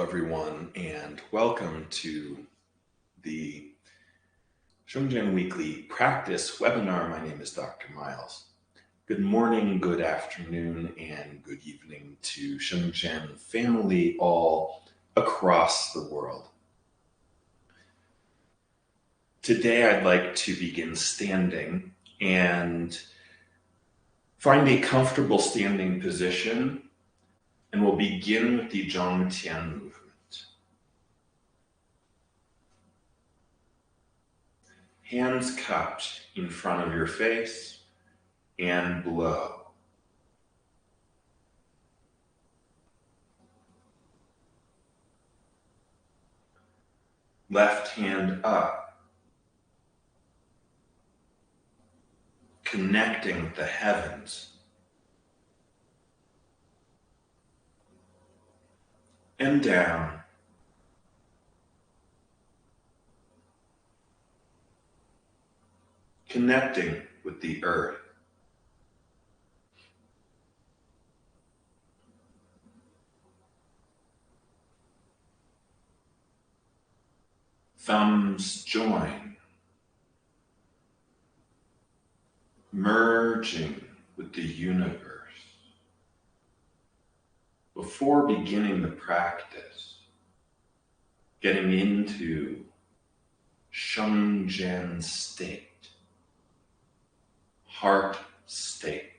everyone, and welcome to the Sheng Weekly Practice webinar. My name is Dr. Miles. Good morning, good afternoon, and good evening to Sheng family all across the world. Today I'd like to begin standing and find a comfortable standing position, and we'll begin with the Zhen movement. Hands cupped in front of your face and below. Left hand up, connecting with the heavens. And down. Connecting with the earth. Thumbs join, merging with the universe. Before beginning the practice, getting into Sheng state, heart state.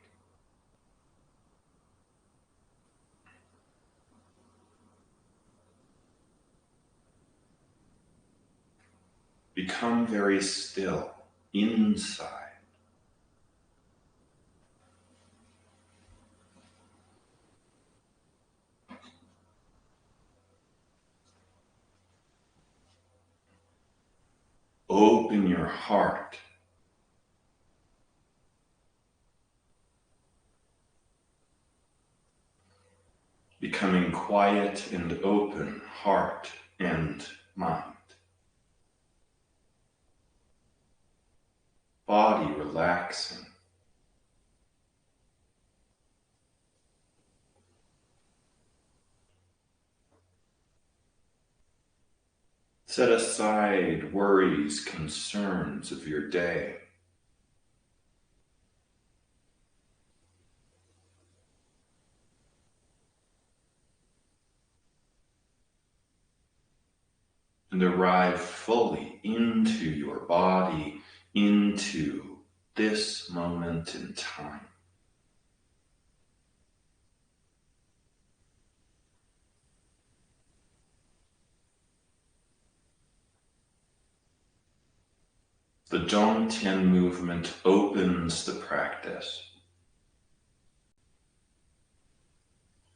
Become very still inside. Open your heart. Becoming quiet and open, heart and mind. Body relaxing. Set aside worries, concerns of your day. And arrive fully into your body, into this moment in time. The Zhen movement opens the practice,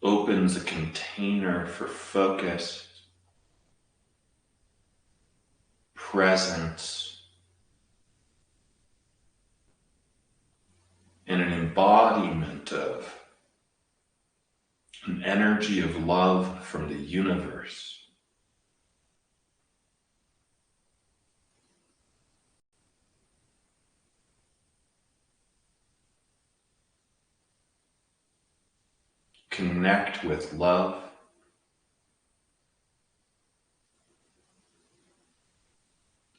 opens a container for focus, presence, and an embodiment of an energy of love from the universe. Connect with love.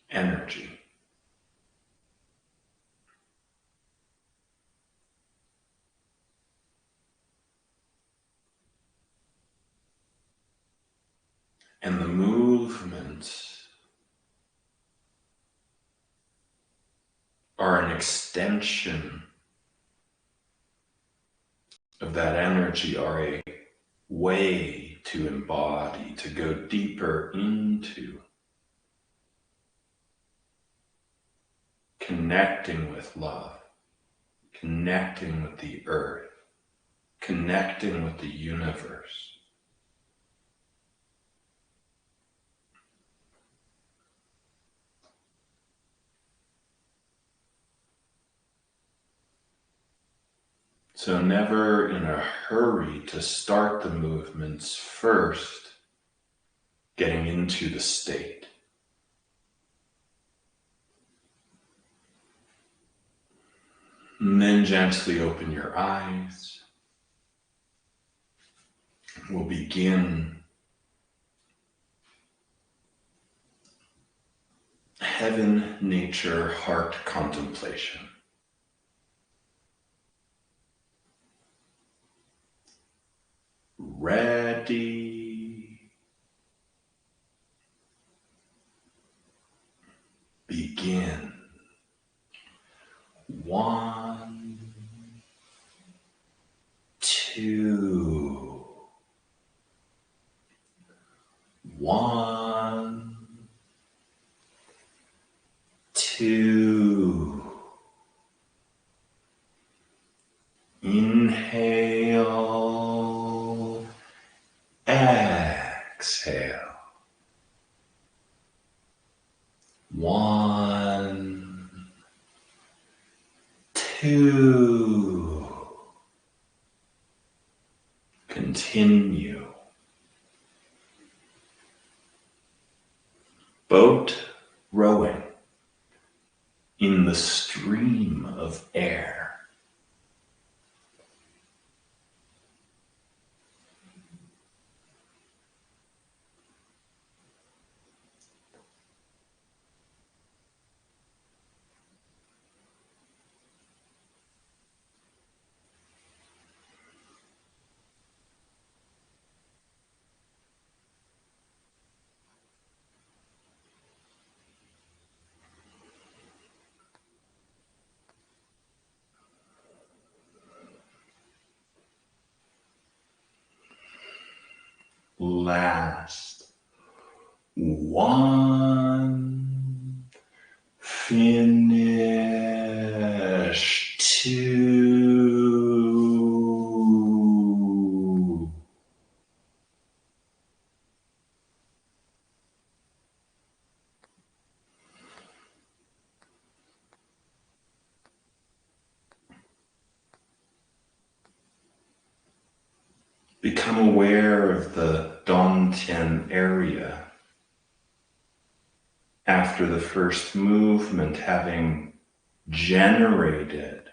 Energy. And the movements are an extension of that energy, are a way to embody, to go deeper into connecting with love, connecting with the earth, connecting with the universe. So never in a hurry to start the movements, first getting into the state. And then gently open your eyes. We'll begin Heaven Nature Heart Contemplation. Ready. Begin. 1, 2. 1, 2. Inhale, exhale. 1, 2. Continue. Boat rowing in the stream of air. Last. 1. Finish. 2. Become aware of the Dantian area after the first movement, having generated,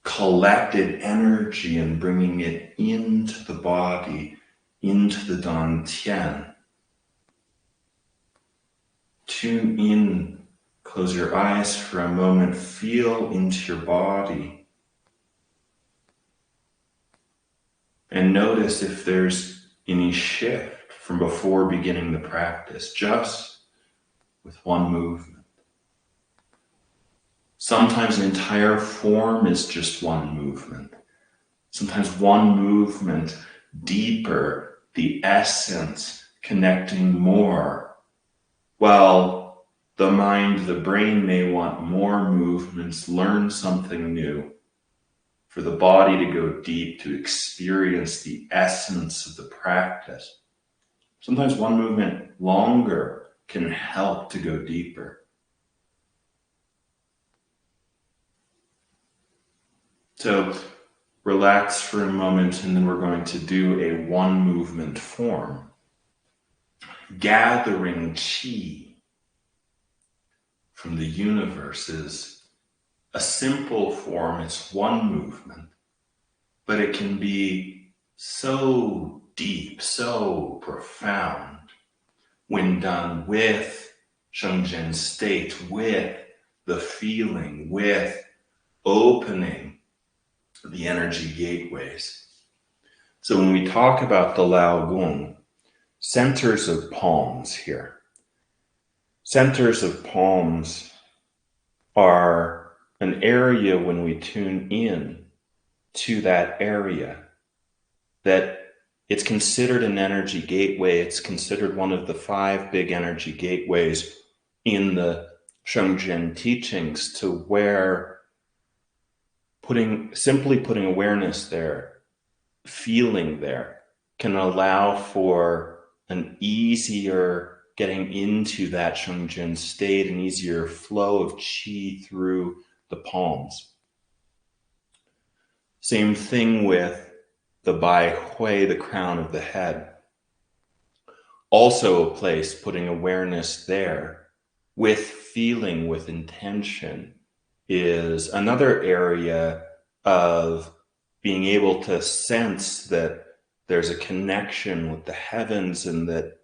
collected energy and bringing it into the body, into the Dantian. Tune in, close your eyes for a moment, feel into your body. And notice if there's any shift from before beginning the practice, just with one movement. Sometimes an entire form is just one movement. Sometimes one movement deeper, the essence connecting more. While the mind, the brain may want more movements, learn something new. For the body to go deep, to experience the essence of the practice. Sometimes one movement longer can help to go deeper. So relax for a moment, and then we're going to do a one movement form. Gathering chi from the universe is a simple form. It's one movement, but it can be so deep, so profound when done with Sheng state, with the feeling, with opening the energy gateways. So when we talk about the Lao Gong, centers of palms here. Centers of palms are an area when we tune in to that area, that it's considered an energy gateway. It's considered one of the 5 big energy gateways in the Sheng teachings, to where simply putting awareness there, feeling there, can allow for an easier getting into that Sheng state, an easier flow of qi through the palms. Same thing with the Bai Hui, the crown of the head. Also a place putting awareness there with feeling, with intention, is another area of being able to sense that there's a connection with the heavens and that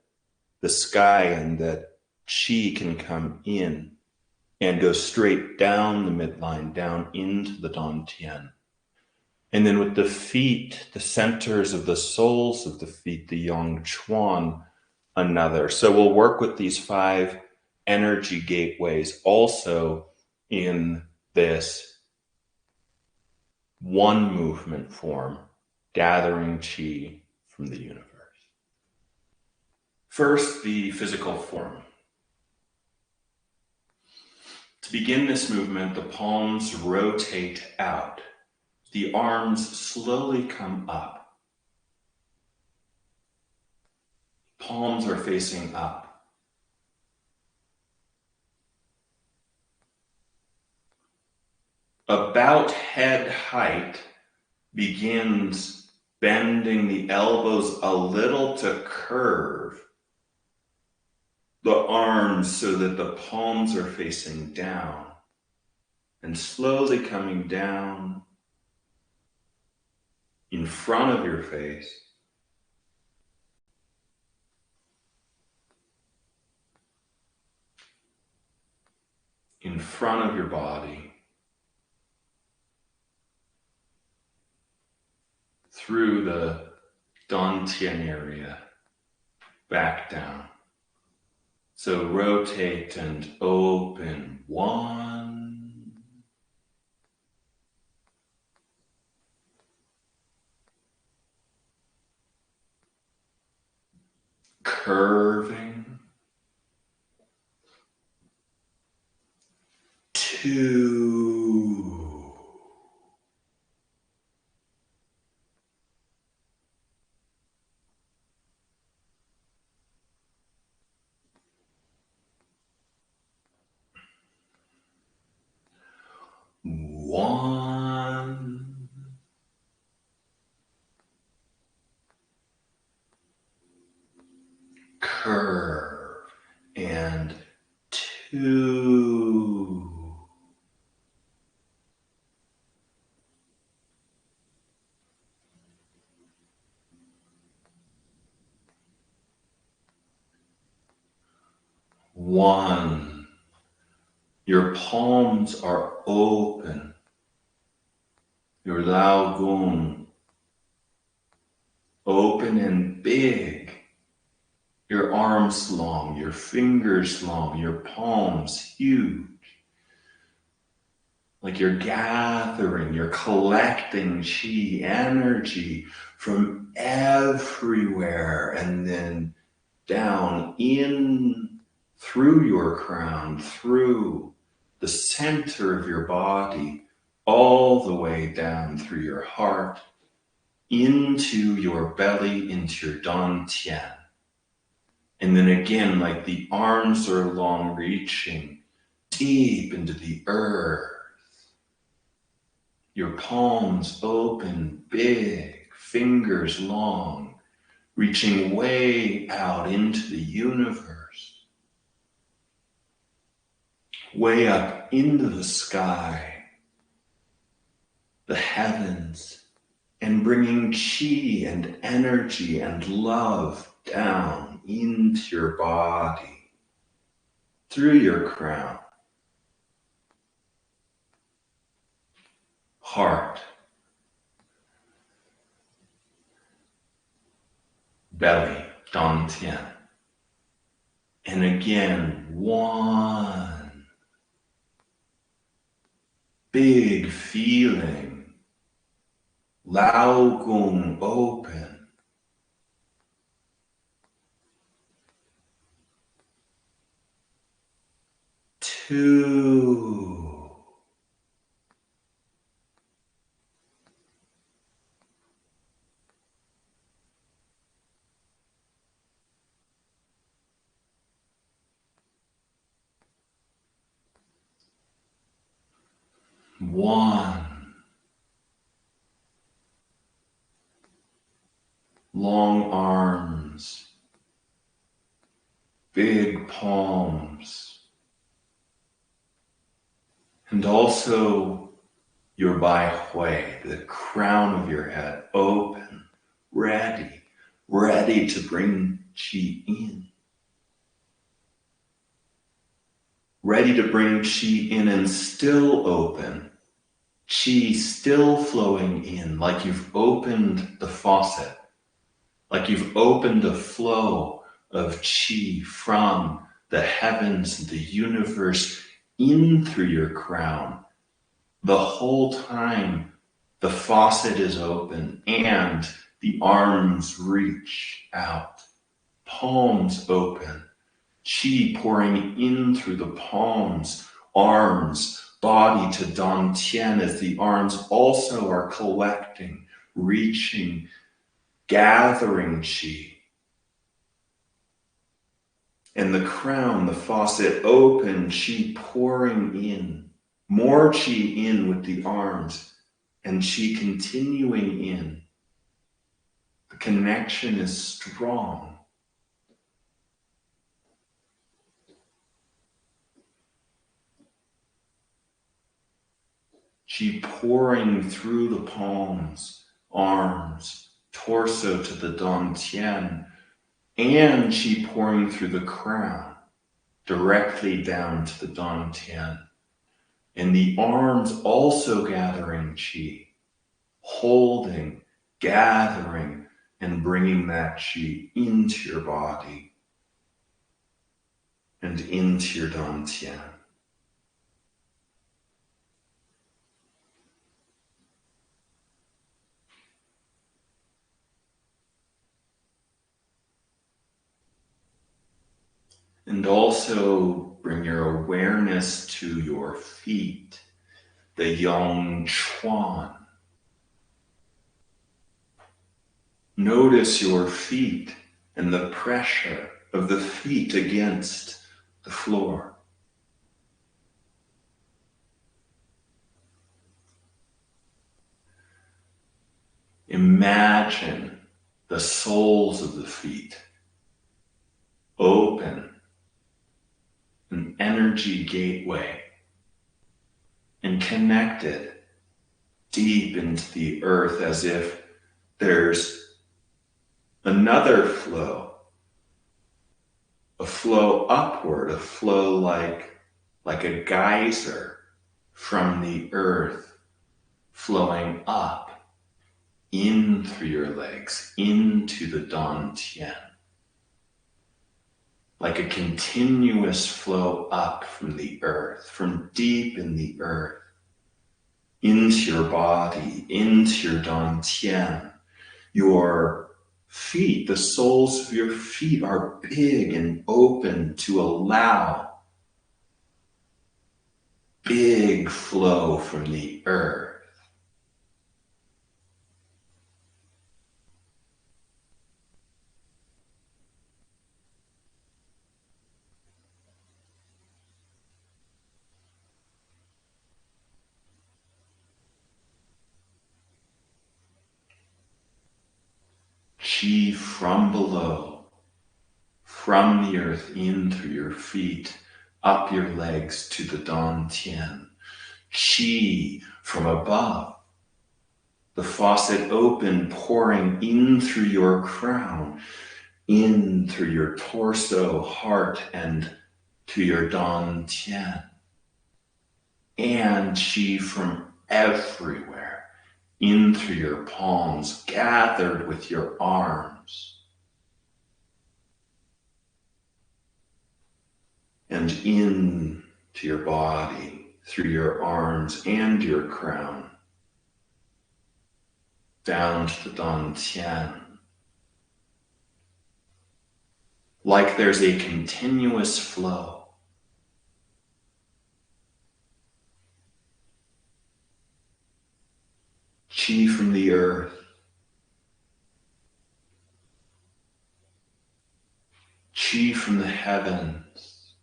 the sky, and that Qi can come in and go straight down the midline, down into the Dantian. And then with the feet, the centers of the soles of the feet, the Yang Chuan, another. So we'll work with these 5 energy gateways also in this one movement form, gathering qi from the universe. First, the physical form. To begin this movement, the palms rotate out. The arms slowly come up. Palms are facing up. About head height begins bending the elbows a little to curve the arms so that the palms are facing down, and slowly coming down in front of your face. In front of your body, through the Dantian area, back down. So rotate and open. 1. Curving. 2. 1. Curve. And 2. 1. Your palms are open. Your Lao Gong open and big. Your arms long, your fingers long, your palms huge. Like you're gathering, you're collecting qi energy from everywhere and then down in through your crown, through the center of your body, all the way down through your heart, into your belly, into your Dantian. And then again, like the arms are long, reaching deep into the earth. Your palms open, big, fingers long, reaching way out into the universe, way up into the sky, the heavens, and bringing qi and energy and love down into your body, through your crown, heart, belly, Dantian. And again, 1. Big feeling, Lao Gong open. 2. 1. Long arms, big palms, and also your bai hui, the crown of your head, open, ready to bring qi in. ready to bring qi in and still open. Qi still flowing in, like you've opened the faucet, like you've opened a flow of qi from the heavens and the universe in through your crown. The whole time the faucet is open and the arms reach out, palms open, qi pouring in through the palms, arms, body to dantian as the arms also are collecting, reaching, gathering qi. And the crown, the faucet open, qi pouring in, more qi in with the arms, and qi continuing in. The connection is strong. Qi pouring through the palms, arms, torso to the dantian, and qi pouring through the crown, directly down to the dantian. And the arms also gathering qi, holding, gathering, and bringing that qi into your body and into your dantian. And also bring your awareness to your feet, the yang chuan. Notice your feet and the pressure of the feet against the floor. Imagine the soles of the feet open, an energy gateway, and connected deep into the earth as if there's another flow, a flow upward, a flow like a geyser from the earth flowing up in through your legs, into the dantian. Like a continuous flow up from the earth, from deep in the earth, into your body, into your dantian. Your feet, the soles of your feet are big and open to allow big flow from the earth. Qi from below, from the earth in through your feet, up your legs to the dantian. Qi from above, the faucet open, pouring in through your crown, in through your torso, heart, and to your dantian. And qi from everywhere, in through your palms, gathered with your arms, and in to your body, through your arms and your crown, down to the dantian. Like there's a continuous flow. Qi from the earth, qi from the heavens,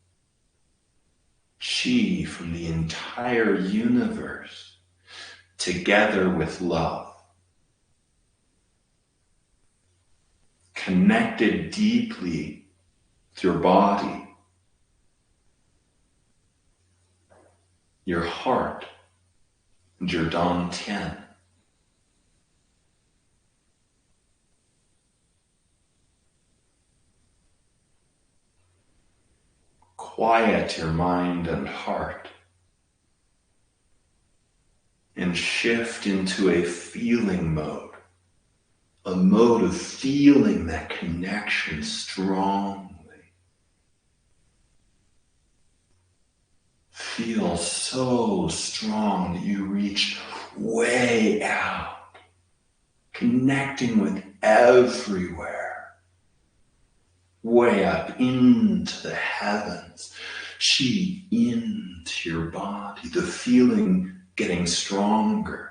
qi from the entire universe, together with love. Connected deeply with your body, your heart, and your dantian. quiet your mind and heart and shift into a feeling mode, a mode of feeling that connection strongly. Feel so strong that you reach way out, connecting with everywhere, way up into the heavens, chi into your body, the feeling getting stronger.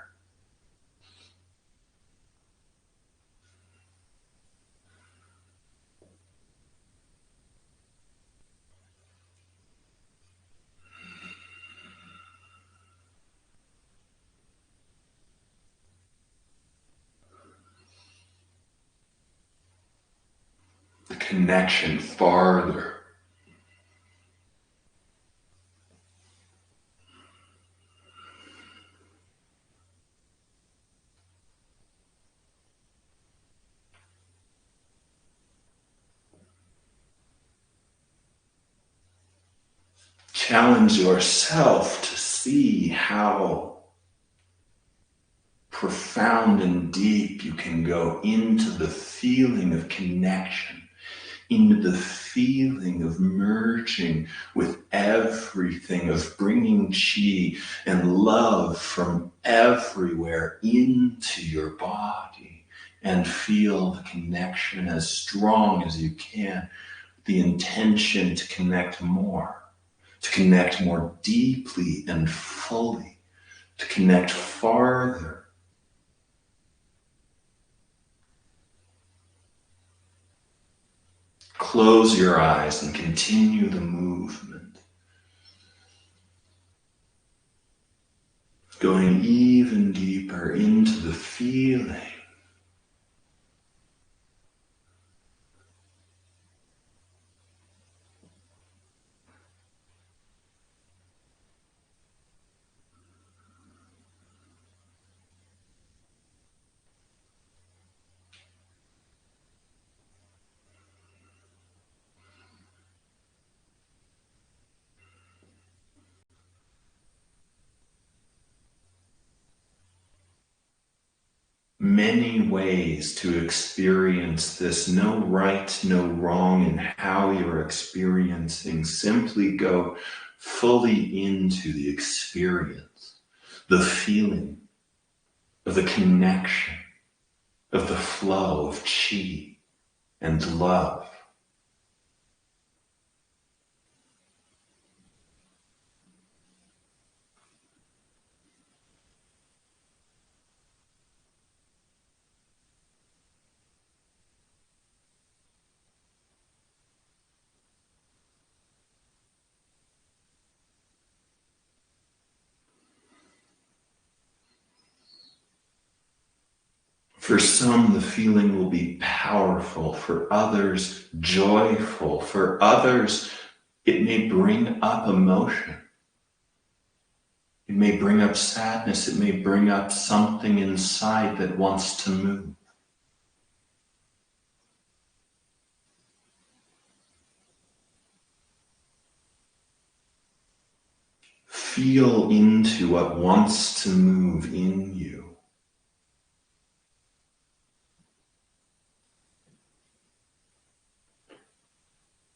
The connection farther. Challenge yourself to see how profound and deep you can go into the feeling of connection, into the feeling of merging with everything, of bringing chi and love from everywhere into your body, and feel the connection as strong as you can, the intention to connect more deeply and fully, to connect farther. Close your eyes and continue the movement, going even deeper into the feeling. Many ways to experience this. No right, no wrong in how you're experiencing. Simply go fully into the experience, the feeling of the connection, of the flow of chi and love. For some, the feeling will be powerful. For others, joyful. For others, it may bring up emotion. It may bring up sadness. It may bring up something inside that wants to move. Feel into what wants to move in you.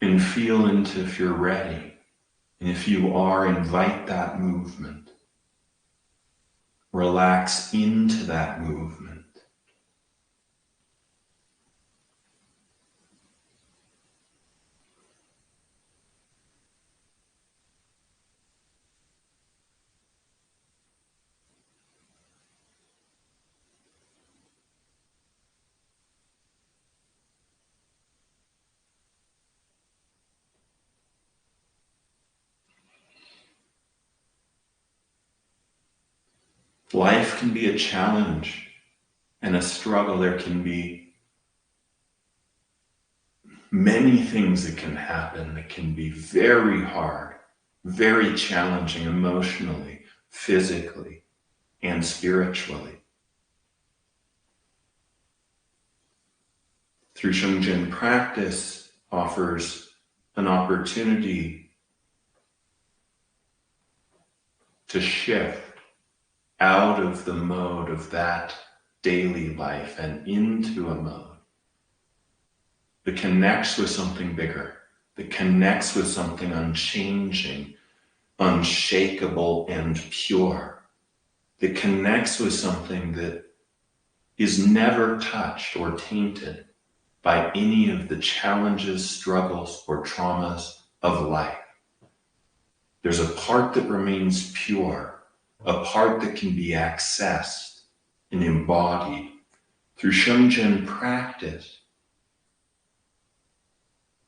And feel into, if you're ready, and if you are, invite that movement. Relax into that movement. Life can be a challenge and a struggle. There can be many things that can happen that can be very hard, very challenging emotionally, physically, and spiritually. Through Sheng practice offers an opportunity to shift out of the mode of that daily life and into a mode that connects with something bigger, that connects with something unchanging, unshakable, and pure, that connects with something that is never touched or tainted by any of the challenges, struggles, or traumas of life. There's a part that remains pure, a part that can be accessed and embodied through Sheng practice.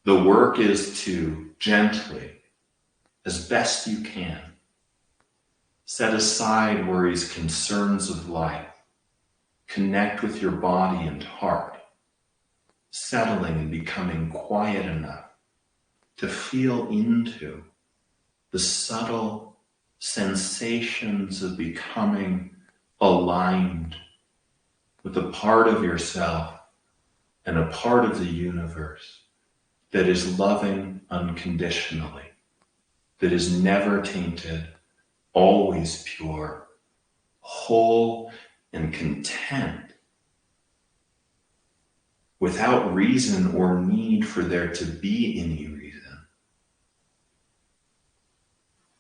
The work is to gently, as best you can, set aside worries, concerns of life, connect with your body and heart, settling and becoming quiet enough to feel into the subtle sensations of becoming aligned with a part of yourself and a part of the universe that is loving unconditionally, that is never tainted, always pure, whole and content, without reason or need for there to be any reason.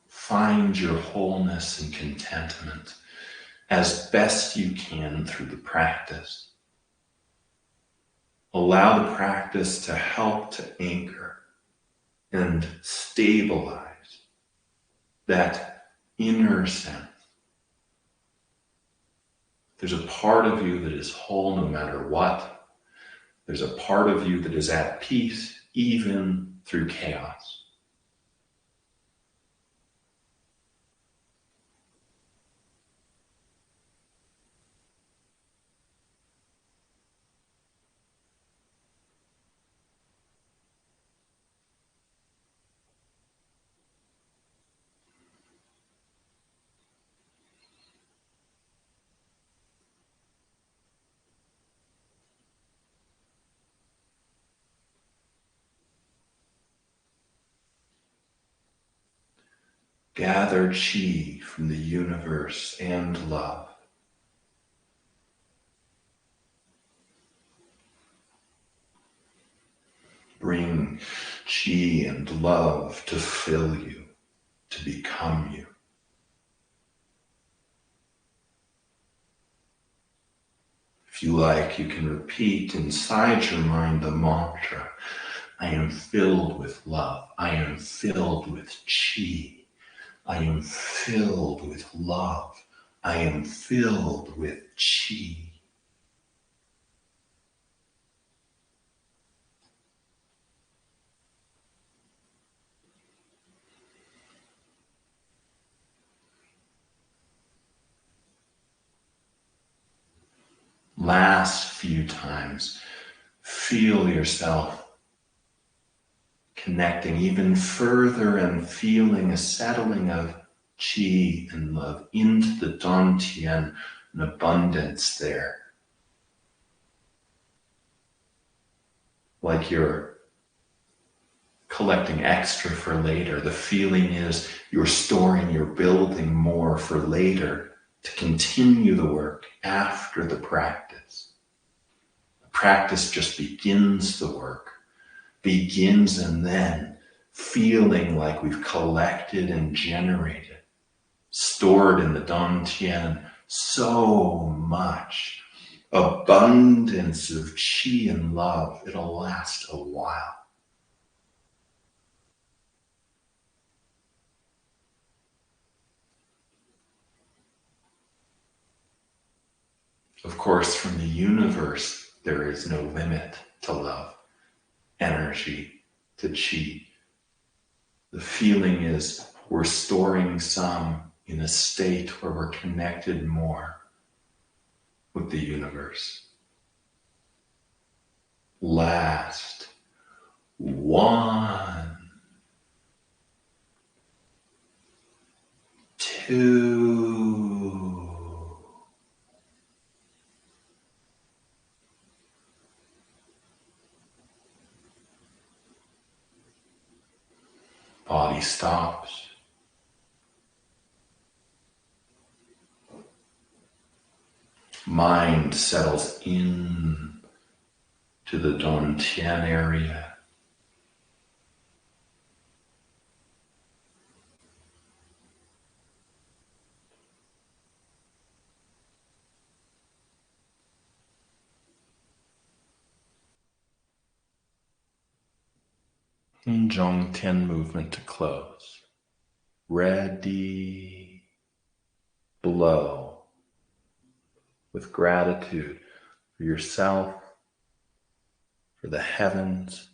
Find your wholeness and contentment as best you can through the practice. Allow the practice to help to anchor and stabilize that inner sense. There's a part of you that is whole no matter what. There's a part of you that is at peace even through chaos. Gather chi from the universe and love. Bring chi and love to fill you, to become you. If you like, you can repeat inside your mind the mantra, I am filled with love. I am filled with chi. I am filled with love. I am filled with chi. Last few times, feel yourself connecting even further and feeling a settling of chi and love into the dantian, an abundance there. Like you're collecting extra for later. The feeling is you're storing, you're building more for later to continue the work after the practice. The practice just begins the work, begins and then feeling like we've collected and generated, stored in the dantian, so much abundance of chi and love, it'll last a while. Of course, from the universe, there is no limit to love, energy, to chi. The feeling is we're storing some in a state where we're connected more with the universe. Last, 1, 2. Body stops. mind settles in to the Dantian area. And Zhongtian movement to close. Ready, blow, with gratitude for yourself, for the heavens,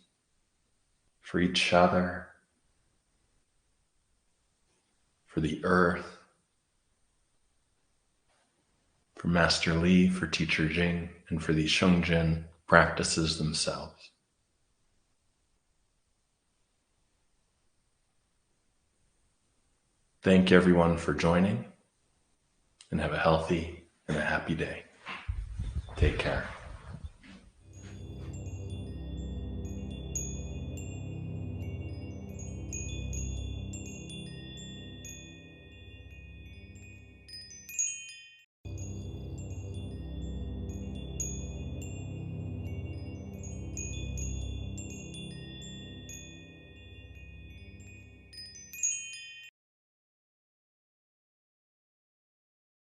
for each other, for the earth, for Master Li, for Teacher Jing, and for these Sheng practices themselves. Thank everyone for joining, and have a healthy and a happy day. Take care.